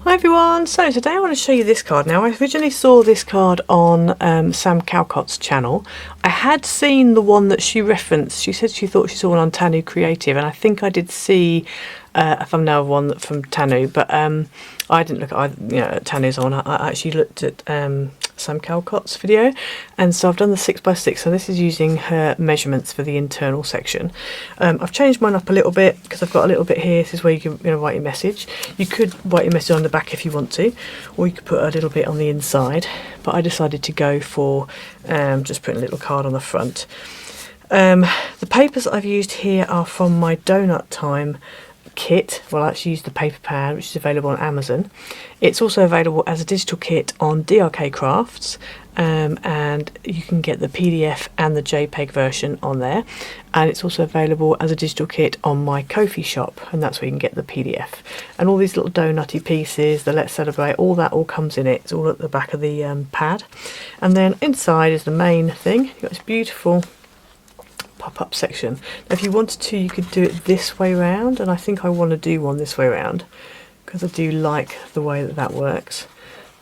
Hi everyone, so today I want to show you this card. Now I originally saw this card on Sam Calcott's channel. I had seen the one that she referenced. She said she thought she saw one on Tanu Creative, and I think I did see a thumbnail of one from Tanu, but I didn't look at Tanu's one. I actually looked at Sam Calcott's video, and so I've done the 6x6. So this is using her measurements for the internal section. I've changed mine up a little bit because I've got a little bit here. This is where you can write your message. You could write your message on the back if you want to, or you could put a little bit on the inside, but I decided to go for just putting a little card on the front. The papers that I've used here are from my Donut Time kit. Well, I actually used the paper pad, which is available on Amazon. It's also available as a digital kit on DRK Crafts, and you can get the PDF and the JPEG version on there, and it's also available as a digital kit on my Ko-fi shop, and that's where you can get the PDF. And all these little donutty pieces, the Let's Celebrate, all that all comes in it. It's all at the back of the pad, and then inside is the main thing. You've got this beautiful pop-up section. Now if you wanted to, you could do it this way round, and I think I want to do one this way round because I do like the way that that works.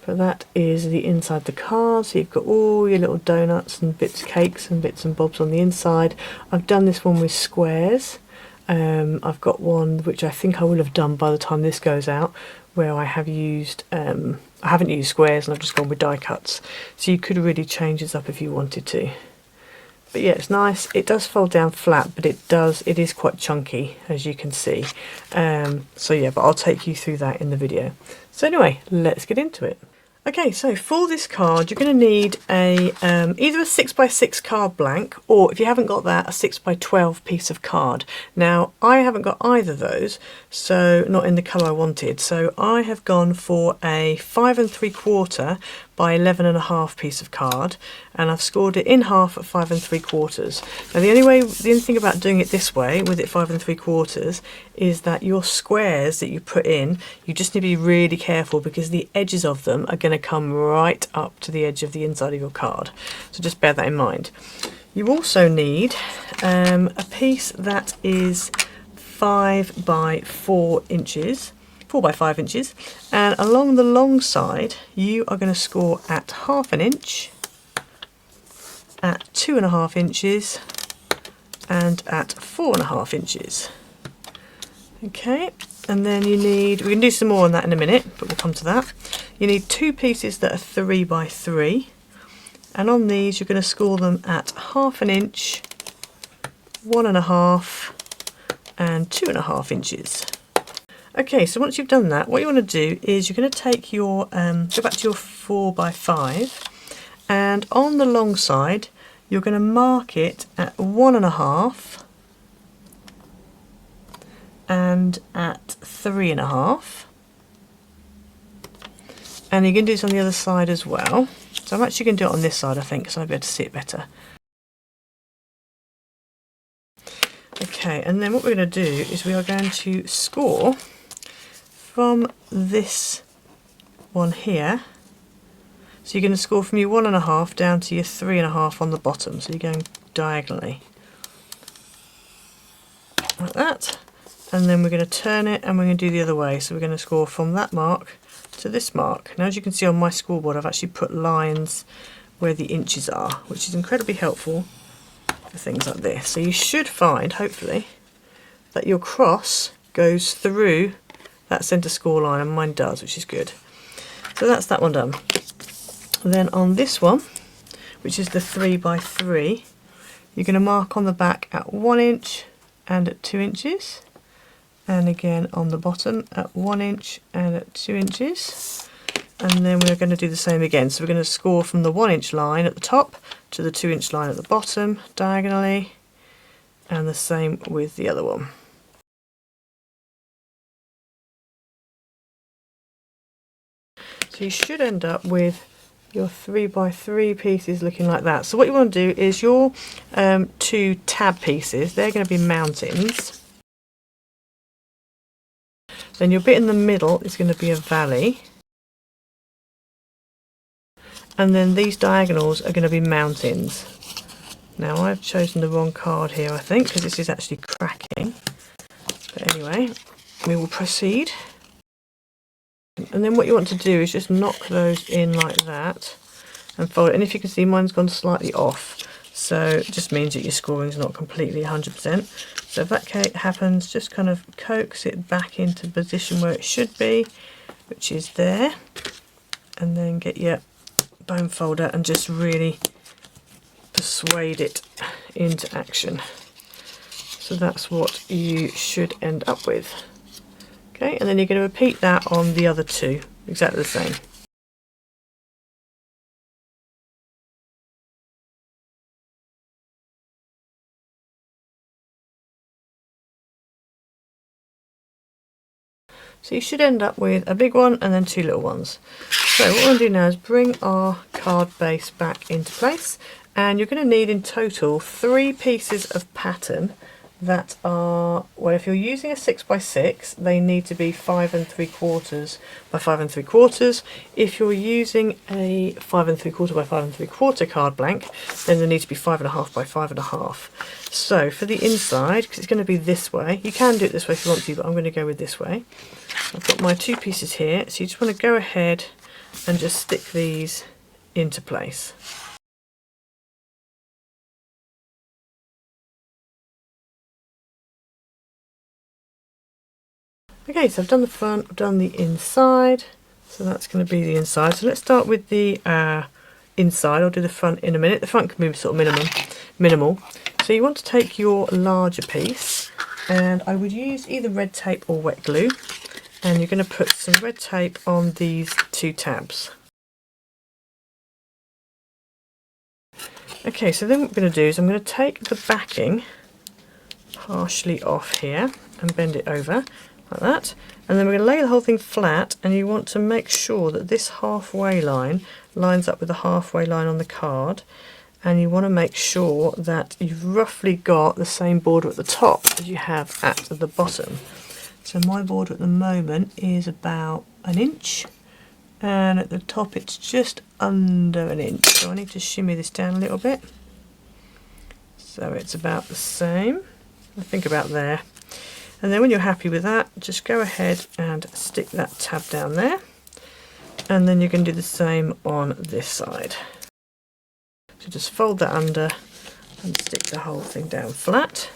But that is the inside the card, so you've got all your little donuts and bits, cakes and bits and bobs on the inside. I've done this one with squares. I've got one which I think I will have done by the time this goes out, where I have used I haven't used squares and I've just gone with die cuts, so you could really change this up if you wanted to. But yeah, it's nice. It does fold down flat, but it is quite chunky, as you can see. So yeah, but I'll take you through that in the video. So anyway, let's get into it. Okay, so for this card, you're going to need a either a 6x6 card blank, or if you haven't got that, a 6x12 piece of card. Now, I haven't got either of those, so not in the colour I wanted. So I have gone for a 5 3/4 by 11.5 piece of card, and I've scored it in half at 5 3/4. Now the only thing about doing it this way, with it 5 3/4, is that your squares that you put in, you just need to be really careful because the edges of them are going to come right up to the edge of the inside of your card. So just bear that in mind. You also need a piece that is 5 by 4 inches. 4 by 5 inches, and along the long side you are going to score at 1/2 inch, at 2.5 inches, and at 4.5 inches. Okay, and then you need, we can do some more on that in a minute, but we'll come to that. You need 2 pieces that are 3 by 3, and on these you're going to score them at 1/2 inch, 1.5, and 2.5 inches. Okay, so once you've done that, what you want to do is you're going to take your, go back to your 4 by 5, and on the long side, you're going to mark it at 1.5 and at 3.5. And you can do this on the other side as well. So I'm actually going to do it on this side, I think, because I'll be able to see it better. Okay, and then what we're going to do is we are going to score from this one here. So you're going to score from your 1.5 down to your 3.5 on the bottom. So you're going diagonally like that, and then we're going to turn it and we're going to do the other way. So we're going to score from that mark to this mark. Now as you can see on my scoreboard, I've actually put lines where the inches are, which is incredibly helpful for things like this. So you should find, hopefully, that your cross goes through that centre score line, and mine does, which is good. So that's that one done. Then on this one, which is the 3 by 3, you're going to mark on the back at 1 inch and at 2 inches, and again on the bottom at 1 inch and at 2 inches, and then we're going to do the same again. So we're going to score from the 1 inch line at the top to the 2 inch line at the bottom diagonally, and the same with the other one. So you should end up with your 3 by 3 pieces looking like that. So what you want to do is your 2 tab pieces, they're going to be mountains. Then your bit in the middle is going to be a valley. And then these diagonals are going to be mountains. Now I've chosen the wrong card here, I think, because this is actually cracking. But anyway, we will proceed. And then what you want to do is just knock those in like that and fold it. And if you can see, mine's gone slightly off, so it just means that your scoring is not completely 100%. So if that happens, just kind of coax it back into the position where it should be, which is there, and then get your bone folder and just really persuade it into action. So that's what you should end up with. Okay, and then you're going to repeat that on the other two, exactly the same. So you should end up with a big one and then two little ones. So what we're going to do now is bring our card base back into place, and you're going to need in total 3 pieces of pattern that are, well, if you're using a 6x6, they need to be 5 3/4 by 5 3/4. If you're using a 5 3/4 by 5 3/4 card blank, then they need to be 5.5 by 5.5. So for the inside, because it's going to be this way, you can do it this way if you want to, but I'm going to go with this way. I've got my 2 pieces here, so you just want to go ahead and just stick these into place. Okay, so I've done the front, I've done the inside, so that's going to be the inside. So let's start with the inside. I'll do the front in a minute. The front can be sort of minimal. So you want to take your larger piece, and I would use either red tape or wet glue, and you're going to put some red tape on these 2 tabs. Okay, so then what I'm going to do is I'm going to take the backing partially off here and bend it over like that, and then we're going to lay the whole thing flat, and you want to make sure that this halfway line lines up with the halfway line on the card, and you want to make sure that you've roughly got the same border at the top as you have at the bottom. So my border at the moment is about 1 inch, and at the top it's just under 1 inch, so I need to shimmy this down a little bit so it's about the same, I think about there. And then when you're happy with that, just go ahead and stick that tab down there, and then you can do the same on this side. So just fold that under and stick the whole thing down flat,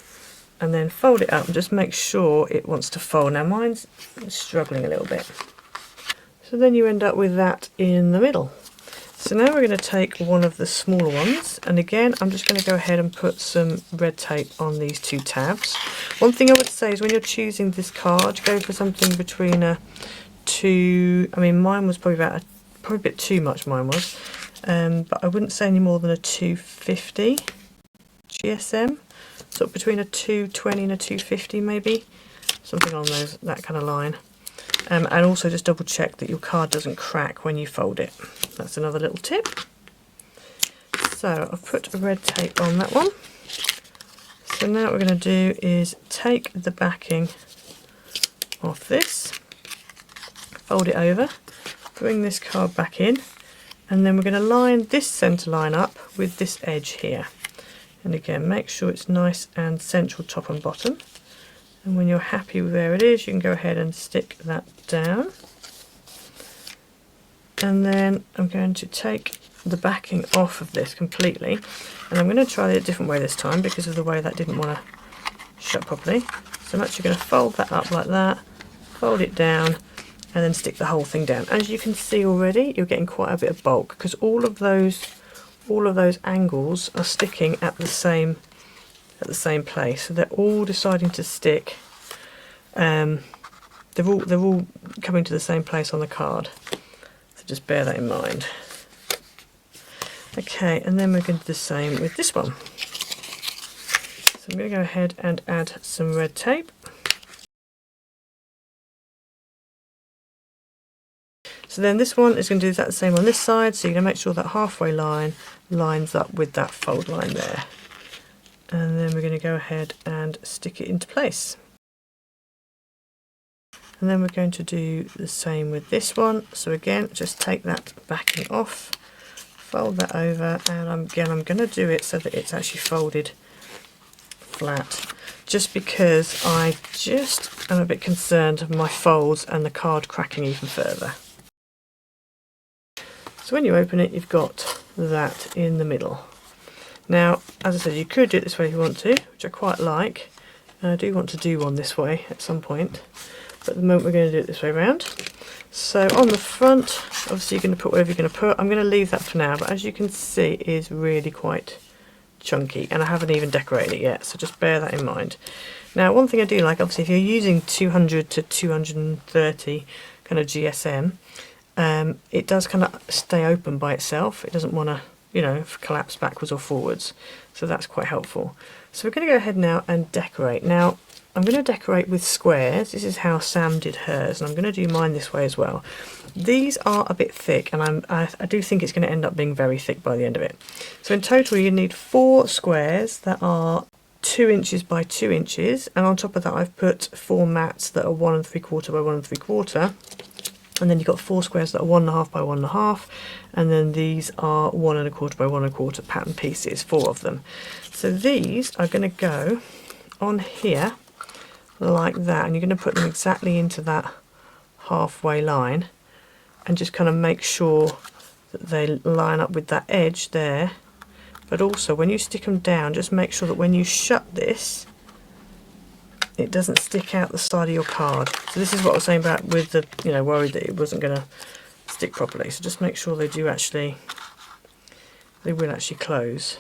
and then fold it up and just make sure it wants to fold. Now mine's struggling a little bit. So then you end up with that in the middle. So now we're going to take one of the smaller ones, and again I'm just going to go ahead and put some red tape on these 2 tabs. One thing I would say is when you're choosing this card, go for something between a 2, I mean mine was probably a bit too much, mine was, but I wouldn't say any more than a 250 GSM, sort of between a 220 and a 250 maybe, something on that kind of line. And also just double check that your card doesn't crack when you fold it. That's another little tip. So I've put red tape on that one. So now what we're going to do is take the backing off this, fold it over, bring this card back in, and then we're going to line this centre line up with this edge here. And again, make sure it's nice and central top and bottom. And when you're happy with where it is, you can go ahead and stick that down. And then I'm going to take the backing off of this completely, and I'm going to try it a different way this time because of the way that didn't want to shut properly. So I'm actually going to fold that up like that, fold it down, and then stick the whole thing down. As you can see already, you're getting quite a bit of bulk because all of those angles are sticking at the same place, so they're all deciding to stick. They're all coming to the same place on the card, so just bear that in mind. Okay, and then we're going to do the same with this one. So I'm going to go ahead and add some red tape. So then this one is going to do that the same on this side, so you're going to make sure that halfway line lines up with that fold line there. And then we're going to go ahead and stick it into place. And then we're going to do the same with this one. So again, just take that backing off, fold that over, and again I'm going to do it so that it's actually folded flat. just because I just am a bit concerned of my folds and the card cracking even further. So when you open it, you've got that in the middle. Now, as I said, you could do it this way if you want to, which I quite like. And I do want to do one this way at some point, but at the moment we're going to do it this way around. So on the front, obviously you're going to put whatever you're going to put. I'm going to leave that for now, but as you can see, it is really quite chunky, and I haven't even decorated it yet, so just bear that in mind. Now, one thing I do like, obviously, if you're using 200 to 230 kind of GSM, it does kind of stay open by itself. It doesn't want to, you know, collapse backwards or forwards, so that's quite helpful. So we're going to go ahead now and decorate. Now, I'm going to decorate with squares. This is how Sam did hers, and I'm going to do mine this way as well. These are a bit thick, and I do think it's going to end up being very thick by the end of it. So in total you need 4 squares that are 2 inches by 2 inches, and on top of that I've put 4 mats that are 1 3/4 by 1 3/4, and then you've got 4 squares that are 1 1/2 by 1 1/2, and then these are 1 1/4 by 1 1/4 pattern pieces, 4 of them. So these are going to go on here like that, and you're going to put them exactly into that halfway line, and just kind of make sure that they line up with that edge there. But also when you stick them down, just make sure that when you shut this, it doesn't stick out the side of your card. So this is what I was saying about with the, you know, worried that it wasn't going to stick properly. So just make sure they will actually close.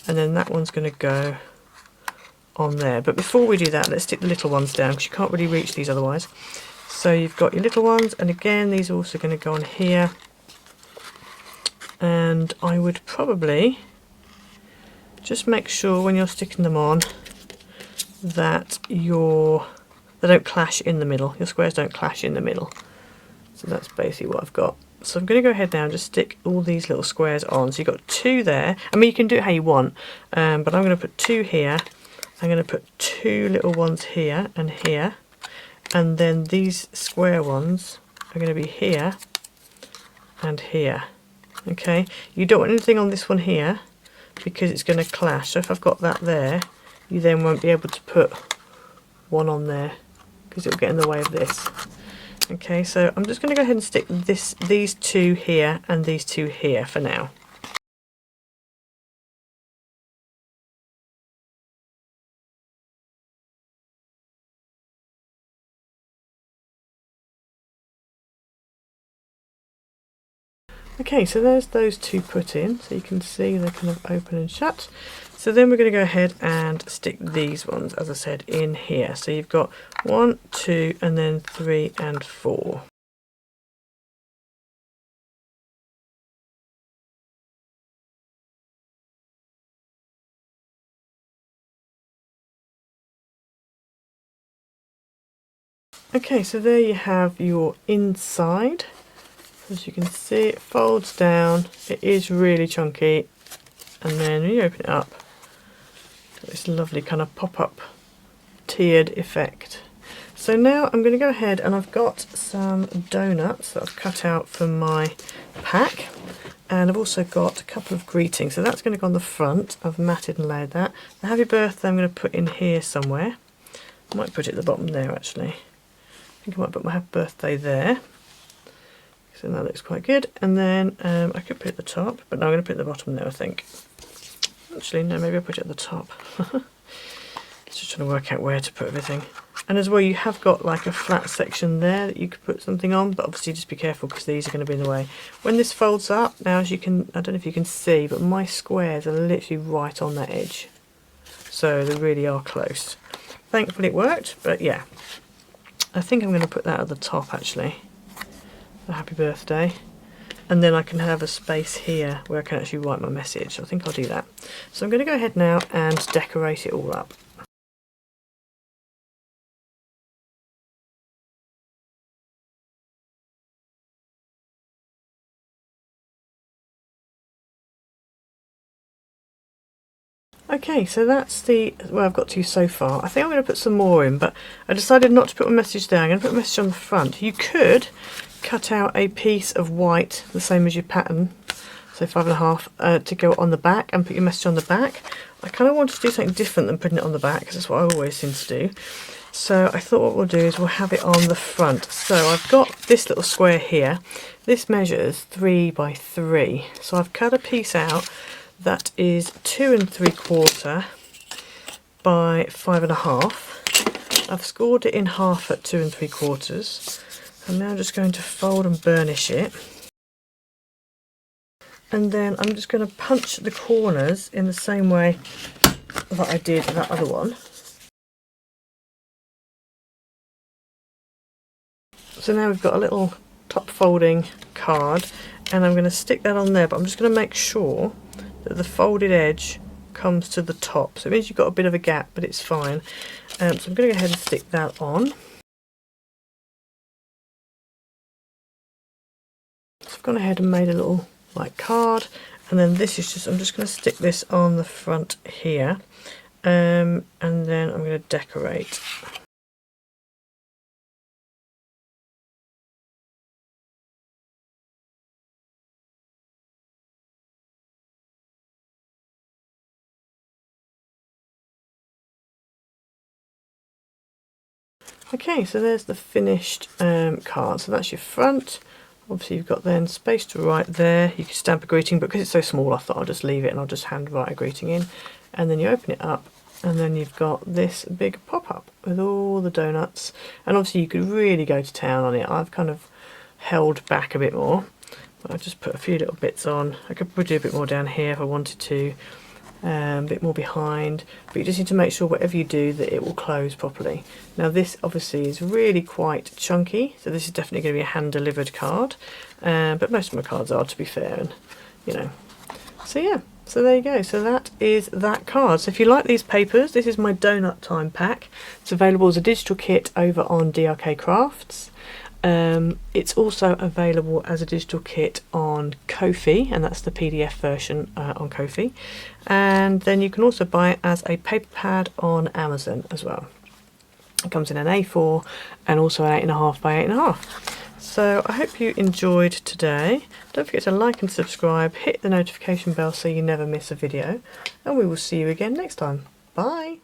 And then that one's going to go on there. But before we do that, let's stick the little ones down, because you can't really reach these otherwise. So you've got your little ones, and again these are also going to go on here, and I would probably just make sure when you're sticking them on that they don't clash in the middle. Your squares don't clash in the middle. So that's basically what I've got. So I'm going to go ahead now and just stick all these little squares on. So you've got 2 there. I mean, you can do it how you want, but I'm going to put 2 here. I'm going to put 2 little ones here and here, and then these square ones are going to be here and here. Okay, you don't want anything on this one here because it's going to clash. So if I've got that there, you then won't be able to put one on there because it'll get in the way of this. Okay, so I'm just going to go ahead and stick these 2 here and these 2 here for now. Okay, so there's those 2 put in, so you can see they're kind of open and shut. So then we're going to go ahead and stick these ones, as I said, in here. So you've got 1, 2, and then 3 and 4. Okay, so there you have your inside. As you can see, it folds down. It is really chunky, and then when you open it up, this lovely kind of pop-up tiered effect. So now I'm going to go ahead, and I've got some donuts that I've cut out from my pack, and I've also got a couple of greetings. So that's going to go on the front. I've matted and layered that. The happy birthday I'm going to put in here somewhere. I might put it at the bottom there actually. I think I might put my happy birthday there. So that looks quite good. And then I could put it at the top, but no, I'm going to put it at the bottom there, I think. Actually, no, maybe I'll put it at the top. Just trying to work out where to put everything. And as well, you have got like a flat section there that you could put something on, but obviously just be careful because these are going to be in the way. When this folds up, now as you can, I don't know if you can see, but my squares are literally right on that edge. So they really are close. Thankfully it worked, but yeah. I think I'm going to put that at the top actually. The happy birthday. And then I can have a space here where I can actually write my message. I think I'll do that. So I'm going to go ahead now and decorate it all up. Okay, so that's where I've got to so far. I think I'm going to put some more in, but I decided not to put my message there. I'm going to put a message on the front. You could cut out a piece of white, the same as your pattern, so 5.5, to go on the back and put your message on the back. I kind of wanted to do something different than putting it on the back, because that's what I always seem to do. So I thought what we'll do is we'll have it on the front. So I've got this little square here. This measures 3 by 3. So I've cut a piece out that is 2 3/4 by 5.5. I've scored it in half at 2 3/4. I'm now just going to fold and burnish it. And then I'm just going to punch the corners in the same way that I did that other one. So now we've got a little top folding card, and I'm going to stick that on there, but I'm just going to make sure that the folded edge comes to the top. So it means you've got a bit of a gap, but it's fine. So I'm going to go ahead and stick that on. So I've gone ahead and made a little like card, and then this is just, I'm just going to stick this on the front here, and then I'm going to decorate. Okay, so there's the finished card. So that's your front. Obviously you've got then space to write there. You can stamp a greeting, but because it's so small I thought I'll just leave it and I'll just hand write a greeting in. And then you open it up, and then you've got this big pop-up with all the donuts. And obviously you could really go to town on it. I've kind of held back a bit more. I'll just put a few little bits on. I could probably do a bit more down here if I wanted to. A bit more behind, but you just need to make sure whatever you do that it will close properly. Now this obviously is really quite chunky, so this is definitely going to be a hand delivered card, but most of my cards are, to be fair, and you know, so yeah, so there you go. So that is that card. So if you like these papers, this is my Donut Time pack. It's available as a digital kit over on DRK Crafts. It's also available as a digital kit on Ko-fi, and that's the PDF version on Ko-fi. And then you can also buy it as a paper pad on Amazon as well. It comes in an A4 and also an 8.5 by 8.5. So I hope you enjoyed today. Don't forget to like and subscribe, hit the notification bell so you never miss a video, and we will see you again next time. Bye!